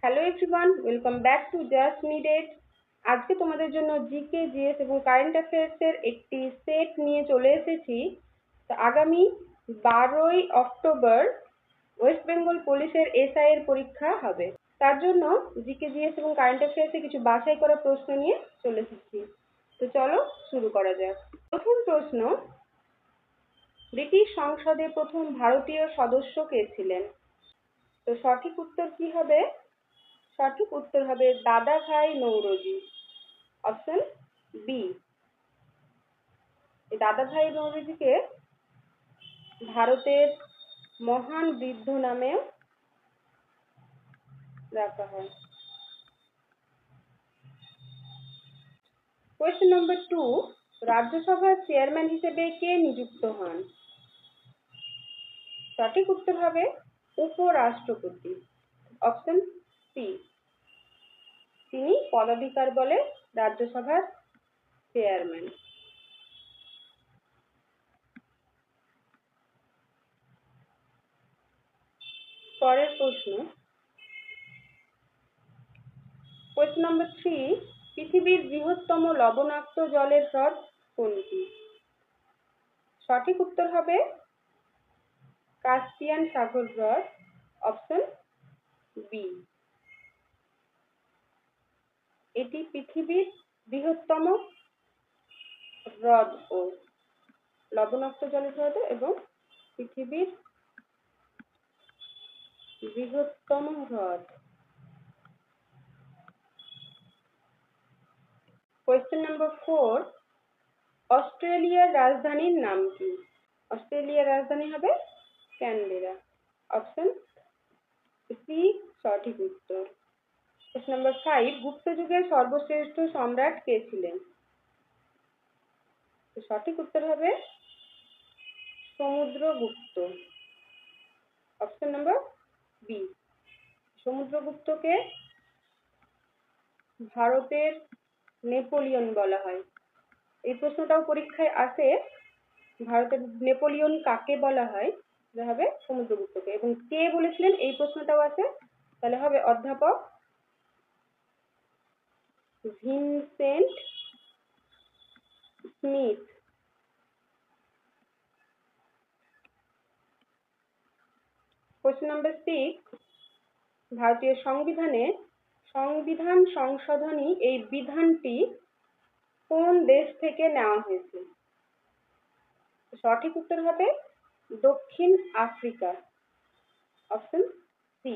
Hello everyone, welcome back to just needed. আজকে তোমাদের জন্য জিকে, জিএস এবং কারেন্ট অ্যাফেয়ার্সের একটি সেট নিয়ে চলে এসেছি। তো আগামী 12ই অক্টোবর ওয়েস্ট বেঙ্গল পুলিশের এসআই এর পরীক্ষা হবে। তার জন্য জিকে, জিএস এবং কারেন্ট অ্যাফেয়ার্সে কিছু বাছাই করা প্রশ্ন নিয়ে চলে এসেছি। তো চলো শুরু করা যাক। প্রথম প্রশ্ন, ব্রিটিশ সংসদে প্রথম ভারতীয় সদস্য কে ছিলেন? তো সঠিক উত্তর কি হবে? সঠিক উত্তর হবে দাদাভাই নৌরোজি, অপশন বি। দাদাভাই নৌরোজিকে ভারতের মহান বৃদ্ধ নামেও ডাকা হয়। কোয়েশ্চেন নম্বর 2, রাজ্যসভার চেয়ারম্যান হিসেবে কে নিযুক্ত হন? সঠিক উত্তর হবে উপরাষ্ট্রপতি, অপশন সি। তিনি পদাধিকার বলে রাজ্যসভার চেয়ারম্যান। পরের প্রশ্ন, কোয়েশ্চেন নম্বর 3, পৃথিবীর বৃহত্তম লবণাক্ত জলের হ্রদ কোনটি? সঠিক উত্তর হবে কাস্পিয়ান সাগর হ্রদ, অপশন বি। এটি পৃথিবীর বৃহত্তম হ্রদ ও লবণাক্ত জলের হ্রদ এবং পৃথিবীর বৃহত্তম হ্রদ। কোয়েশ্চেন নম্বর 4, অস্ট্রেলিয়ার রাজধানীর নাম কি? অস্ট্রেলিয়ার রাজধানী হবে ক্যানবেরা, অপশন সি সঠিক উত্তর। কোয়েশ্চেন নম্বর 5, গুপ্ত যুগের সর্বশ্রেষ্ঠ সম্রাট কে ছিলেন? সঠিক উত্তর হবে সমুদ্রগুপ্ত, অপশন নম্বর বি। সমুদ্রগুপ্তকে ভারতের নেপোলিয়ন বলা হয়। এই প্রশ্নটাও পরীক্ষায় আসে, ভারতের নেপোলিয়ন কাকে বলা হয়? এটা হবে সমুদ্রগুপ্তকে। এবং কে বলেছিলেন এই প্রশ্নটাও আছে, তাহলে হবে অধ্যাপক ভিনসেন্ট স্মিথ। কোয়েশ্চেন নাম্বার 6, ভারতীয় সংবিধানে সংবিধান সংশোধনী এই বিধানটি কোন দেশ থেকে নেওয়া হয়েছে? সঠিক উত্তর হবে দক্ষিণ আফ্রিকা, অপশন সি।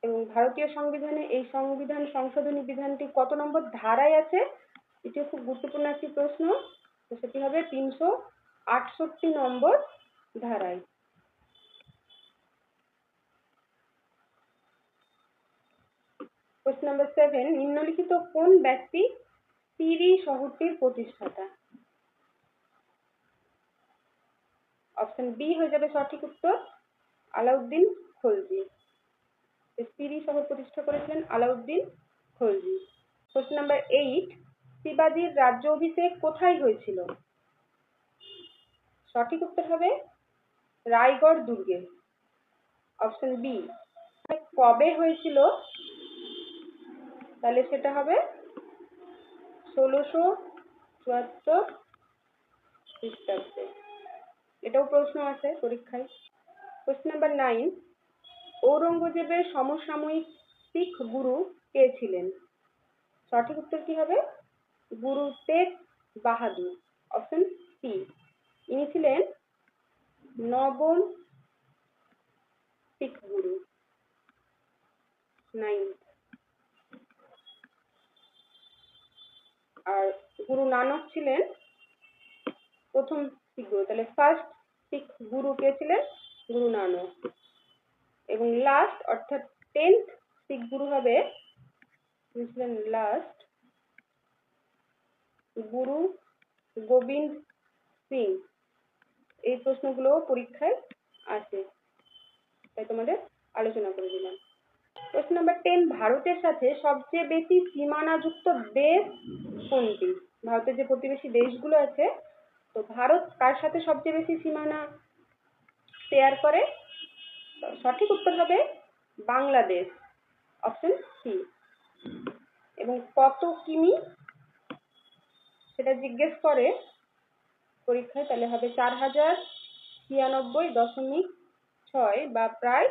এবং ভারতীয় সংবিধানে এই সংবিধান সংশোধনী বিধানটি কত নম্বর ধারায় আছে? এটিও খুব গুরুত্বপূর্ণ একটি প্রশ্ন। তো সেটি হবে 368 নম্বর ধারায়। কোয়েশ্চেন নাম্বার 7, নিম্নলিখিত কোন ব্যক্তি সিরি শহরটির প্রতিষ্ঠাতা? অপশন বি হয়ে যাবে সঠিক উত্তর, আলাউদ্দিন খলজি। সিরি শহর প্রতিষ্ঠা করেছিলেন আলাউদ্দিন খলজি। কোয়েশ্চেন নাম্বার 8, শিবাজির রাজ্য অভিষেক কোথায় হয়েছিল? সঠিক উত্তর হবে রায়গড় দুর্গে, অপশন বি। কবে হয়েছিল? তাহলে সেটা হবে 1674 খ্রিস্টাব্দে। এটাও প্রশ্ন আছে পরীক্ষায়। কোয়েশ্চেন নাম্বার 9, ঔরঙ্গজেবের সমসাময়িক শিখ গুরু কে ছিলেন? সঠিক উত্তর কি হবে? গুরু তেগ বাহাদুর, অপশন সি। ইনি ছিলেন নবম শিখ গুরু, 9th। আর গুরু নানক ছিলেন প্রথম শিখ গুরু। তাহলে ফার্স্ট শিখ গুরু কে ছিলেন? গুরু নানক। এবং লাস্ট অর্থাৎ 10th শিখ গুরু হবে, ছিলেন লাস্ট গুরু গোবিন্দ সিং। এই প্রশ্নগুলো পরীক্ষায় আসে, তাই তোমাদের আলোচনা করে দিলাম। প্রশ্ন নাম্বার 10, ভারতের সাথে সবচেয়ে বেশি সীমানাযুক্ত দেশ কোনটি? ভারতের যে প্রতিবেশী দেশগুলো আছে, তো ভারত কার সাথে সবচেয়ে বেশি সীমানা শেয়ার করে? সঠিক উত্তর হবে বাংলাদেশ, অপশন সি। এবং কত কিমি সেটা জিজ্ঞেস করে পরীক্ষায়, তাহলে হবে 4096.6 বা প্রায়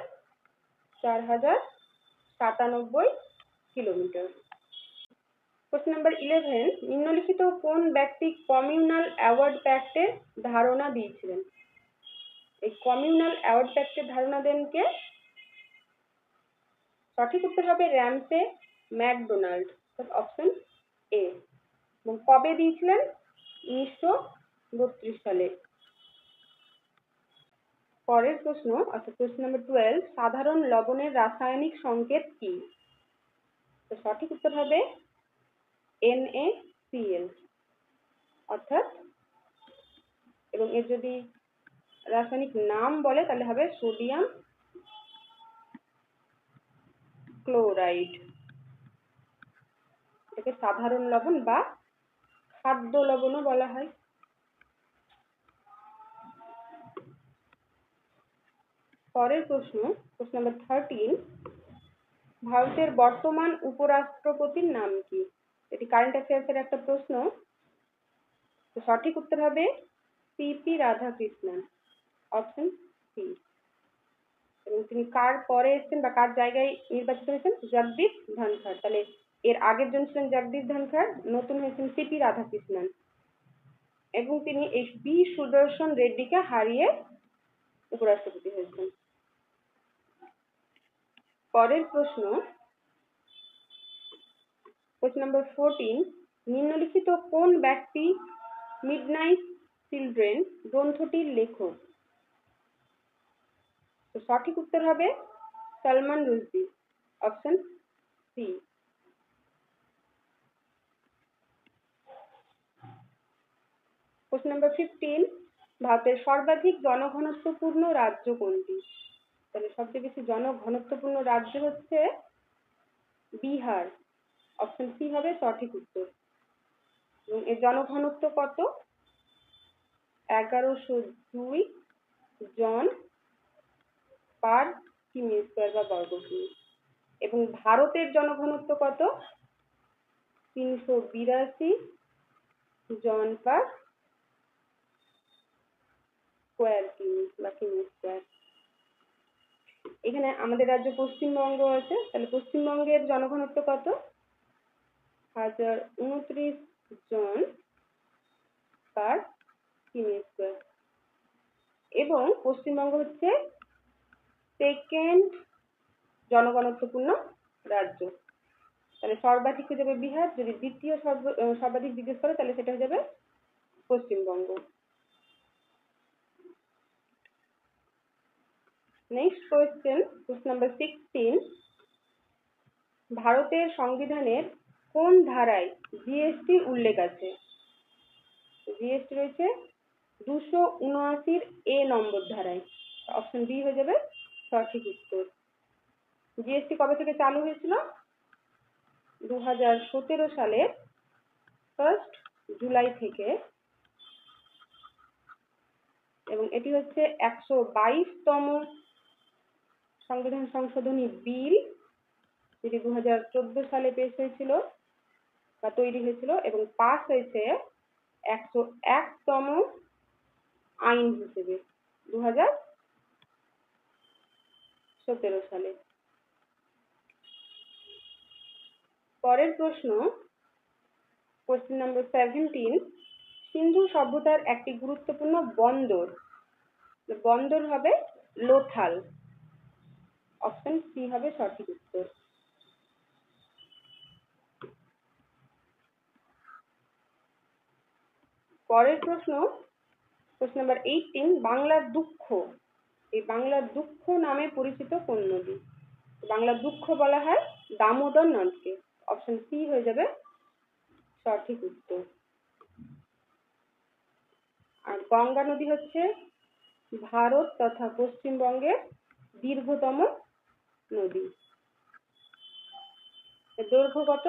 4097 কিলোমিটার। কোশ্চেন নাম্বার 11, নিম্নলিখিত কোন ব্যক্তি কমিউনাল অ্যাওয়ার্ড প্যাক্টের ধারণা দিয়েছিলেন? এই কমিউনাল অ্যাওয়ার্ড প্যাক্টের ধারণা দেন কে? সঠিক উত্তর হবে র্যামসে ম্যাকডোনাল্ড, অপশন এ। এবং কবে দিয়েছিলেন? 1932 সালে। পরের প্রশ্ন, অর্থাৎ প্রশ্ন নাম্বার 12, সাধারণ লবণের রাসায়নিক সংকেত কি? তো সঠিক উত্তর হবে NaCl, অর্থাৎ, এবং এর যদি রাসায়নিক নাম বলে তাহলে হবে সোডিয়াম ক্লোরাইড। এটাকে সাধারণ লবণ বা খাদ্য লবণও বলা হয়। পরের প্রশ্ন, প্রশ্ন নাম্বার 13, ভারতের বর্তমান উপরাষ্ট্রপতির নাম কি? এটি কারেন্ট অ্যাফেয়ার্সের একটা প্রশ্ন। তো সঠিক উত্তর হবে সিপি রাধাকৃষ্ণন, অপশন সি। এবং তিনি কার পরে এসেছেন বা কার জায়গায় নির্বাচিত হয়েছেন? জগদীপ ধনখড়। তাহলে এর আগের জন ছিলেন জগদীপ ধনখড়, নতুন হয়েছেন সিপি রাধাকৃষ্ণন। এবং তিনি এই বি সুদর্শন রেড্ডিকে হারিয়ে উপরাষ্ট্রপতি হয়েছেন। পরের প্রশ্ন, প্রশ্ন নম্বর 14, নিম্নলিখিত কোন ব্যক্তি মিডনাইট চিলড্রেন গ্রন্থটির লেখক? তো সঠিক উত্তর হবে সালমান রুশদি, অপশন সি। প্রশ্ন নম্বর 15, ভারতের সর্বাধিক জনঘনত্বপূর্ণ রাজ্য কোনটি? তাহলে সবচেয়ে বেশি জনঘনত্বপূর্ণ রাজ্য হচ্ছে বিহার, অপশন সি হবে সঠিক উত্তর। এবং এর জনঘনত্ব কত? 1102 জন পার কিমি স্কোয়ার বা বর্গ কিমি। এবং ভারতের জনঘনত্ব কত? 382 জন পার স্কোয়ার কিমি বা কিমি স্কোয়ার। এখানে আমাদের রাজ্য পশ্চিমবঙ্গ আছে, তাহলে পশ্চিমবঙ্গের জনঘনত্ব কত? 1029 জন পার কিমি স্কোয়ার। এবং পশ্চিমবঙ্গ হচ্ছে সেকেন্ড জনঘনত্বপূর্ণ রাজ্য। তাহলে সর্বাধিক হয়ে যাবে বিহার, যদি দ্বিতীয় সর্বাধিক জিজ্ঞেস করে তাহলে সেটা হয়ে যাবে পশ্চিমবঙ্গ। নেক্সট কোয়েশ্চেন, প্রশ্ন নাম্বার 16, ভারতের সংবিধানের কোন ধারায় জিএসটি উল্লেখ আছে? জিএসটি রয়েছে 279 নম্বর ধারায়, অপশন বি হয়ে যাবে সঠিক উত্তর। জিএসটি কবে থেকে চালু হয়েছিল? 2017 সালের 1 জুলাই থেকে। এবং এটি হচ্ছে 122তম সংবিধান সংশোধনী বিল, যেটি 2014 সালে পেশ হয়েছিল বা তৈরি হয়েছিল, এবং পাস হয়েছে 101তম আইন হিসেবে 2017 সালে। পরের প্রশ্ন, কোশ্চেন নাম্বার 17, সিন্ধু সভ্যতার একটি গুরুত্বপূর্ণ বন্দর, বন্দর হবে লোথাল, অপশন সি হবে সঠিক উত্তর। পরের প্রশ্ন, প্রশ্ন নাম্বার 18, বাংলার দুঃখ, এই বাংলার দুঃখ নামে পরিচিত কোন নদী? বাংলার দুঃখ বলা হয় দামোদর নদকে, অপশন সি হয়ে যাবে সঠিক উত্তর। আর গঙ্গা নদী হচ্ছে ভারত তথা পশ্চিমবঙ্গের দীর্ঘতম নদী। এর দৈর্ঘ্য কত?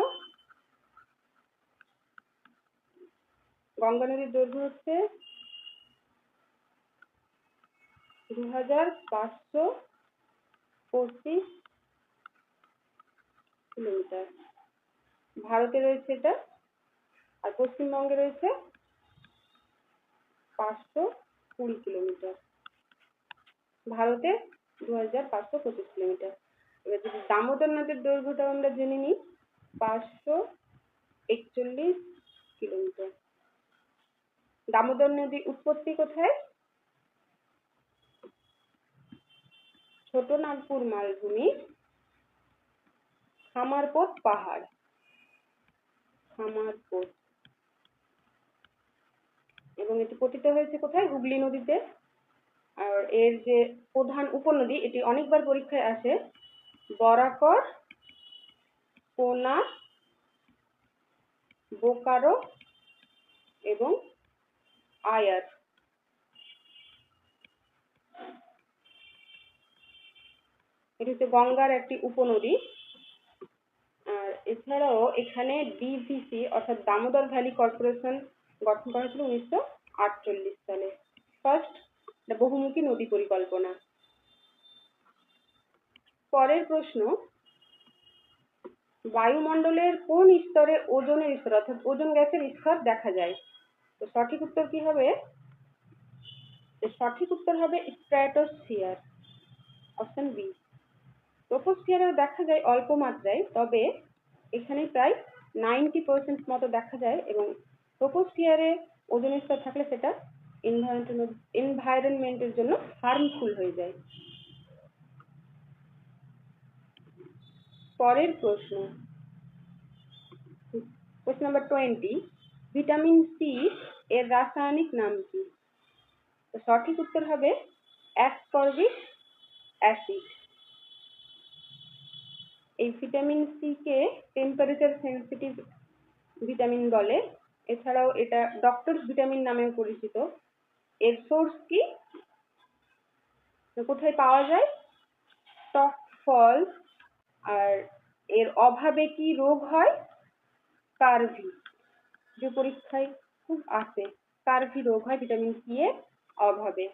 গঙ্গা নদীর দৈর্ঘ্য হচ্ছে 2525 ভারতে রয়েছে এটা, আর পশ্চিমবঙ্গে রয়েছে 520 কিলোমিটার, ভারতে 2525 কিলোমিটার। এবার যদি দামোদর নদের দৈর্ঘ্যটা আমরা জেনে নিই, 541 কিলোমিটার। দামোদর নদীর উৎপত্তি কোথায়? ছোটনাগপুর মালভূমি, খামারপোট পাহাড়, খামারপোট, এবং এটি পতিত হয়েছে কোথায়? হুগলি নদীতে। আর এর যে প্রধান উপনদী, এটি অনেকবার পরীক্ষায় আসে, বরাকর, কোনা, বোকারো এবং আয়ার। এটি হচ্ছে গঙ্গার একটি উপনদী। আর এছাড়াও এখানে ডিভিসি অর্থাৎ দামোদর ভ্যালি কর্পোরেশন গঠন করা হয়েছিল 1948 সালে। ফার্স্ট বহুমুখী নদী পরিকল্পনা। পরের প্রশ্ন, বায়ুমণ্ডলের কোন স্তরে ওজোনের স্তর অর্থাৎ ওজোন গ্যাসের স্তর দেখা যায়? তো সঠিক উত্তর কি হবে? সঠিক উত্তর হবে স্ট্র্যাটোস্ফিয়ার, অপশন বি। ট্রপোস্ফিয়ারেও দেখা যায় অল্প মাত্রায়, তবে এখানে প্রায় 90% মতো দেখা যায়, এবং ট্রপোস্ফিয়ারে ওজোনের স্তর থাকলে সেটা এনভায়রনমেন্টের জন্য হার্মফুল হয়ে যায়। পরের প্রশ্ন, কোশ্চেন নাম্বার 20, ভিটামিন সি এর রাসায়নিক নাম কি? তো সঠিক উত্তর হবে অ্যাসকর্বিক অ্যাসিড। এই vitamin C K temperature sensitive vitamin বলে। এছাড়াও এটা ডক্টরস ভিটামিন নামেও পরিচিত। এর সোর্স কি? কোথায় পাওয়া যায়? টক ফল। আর এর অভাবে কি রোগ হয়? স্কারভি, যে পরীক্ষায় খুব আসে, স্কারভি রোগ হয় ভিটামিন সি এর অভাবে।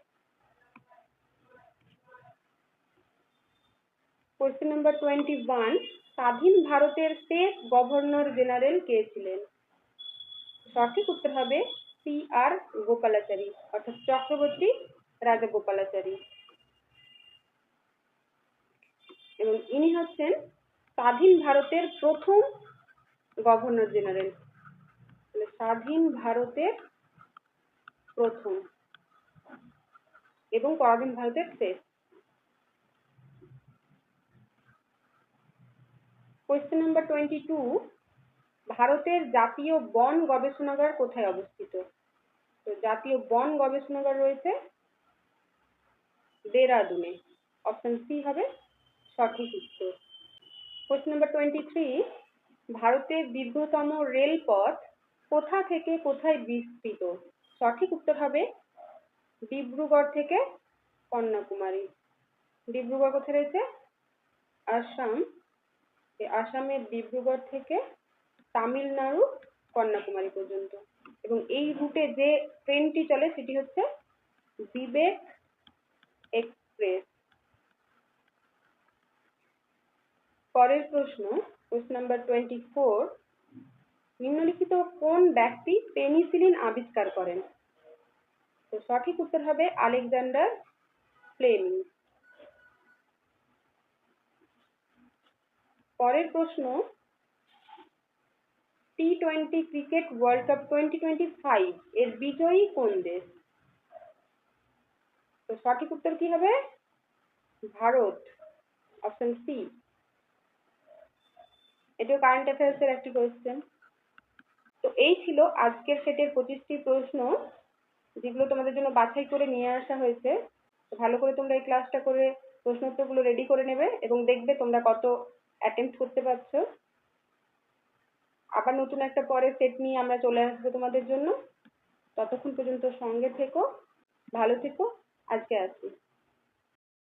কোশ্চেন নাম্বার 21, স্বাধীন ভারতের শেষ গভর্নর জেনারেল কে ছিলেন? সঠিক উত্তর হবে C.R. গোপালাচারী অর্থাৎ চক্রবর্তী রাজগোপালাচারী, এবং ইনি হচ্ছেন স্বাধীন ভারতের প্রথম গভর্নর জেনারেল। স্বাধীন ভারতের প্রথম এবং পরাধীন ভারতের শেষ। কোয়েশ্চেন নাম্বার 22, ভারতের জাতীয় বন গবেষণাগার কোথায় অবস্থিত? তো জাতীয় বন গবেষণাগার রয়েছে দেরাদুনে, অপশন সি হবে সঠিক উত্তর। কোয়েশ্চেন নাম্বার 23, ভারতের দীর্ঘতম রেলপথ কোথা থেকে কোথায় বিস্তৃত? সঠিক উত্তর হবে ডিব্রুগড় থেকে কন্যাকুমারী। ডিব্রুগড় কোথায় রয়েছে? আসাম। আসামের ডিব্রুগড় থেকে তামিলনাড়ু কন্যাকুমারী পর্যন্ত, এবং এই রুটে যে ট্রেনটি চলে সেটি হচ্ছে বিবেক এক্সপ্রেস। পরের প্রশ্ন, কোশ্চেন নাম্বার 24, নিম্নলিখিত কোন ব্যক্তি পেনিসিলিন আবিষ্কার করেন? তো সঠিক উত্তর হবে আলেকজান্ডার ফ্লেমিং। পরের প্রশ্ন, T20 ক্রিকেট ওয়ার্ল্ড কাপ 2025 এর বিজয়ী কোন দেশ? তো সঠিক উত্তর কি হবে? Bharat, option C. এটাও কারেন্ট অ্যাফেয়ার্স এর একটি কোয়েশ্চেন। তো এই ছিল আজকের সেটের 25টি প্রশ্ন, যেগুলো তোমাদের জন্য বাছাই করে নিয়ে আসা হয়েছে। ভালো করে তোমরা এই ক্লাসটা করে প্রশ্ন উত্তরগুলো রেডি করে নেবে এবং দেখবে তোমরা কত অ্যাটেম্প্ট করতে পারছো। আবার নতুন একটা পরে সেট নিয়ে আমরা চলে আসবো তোমাদের জন্য। ততক্ষণ পর্যন্ত সঙ্গে থেকো, ভালো থেকো, আজকে আসি।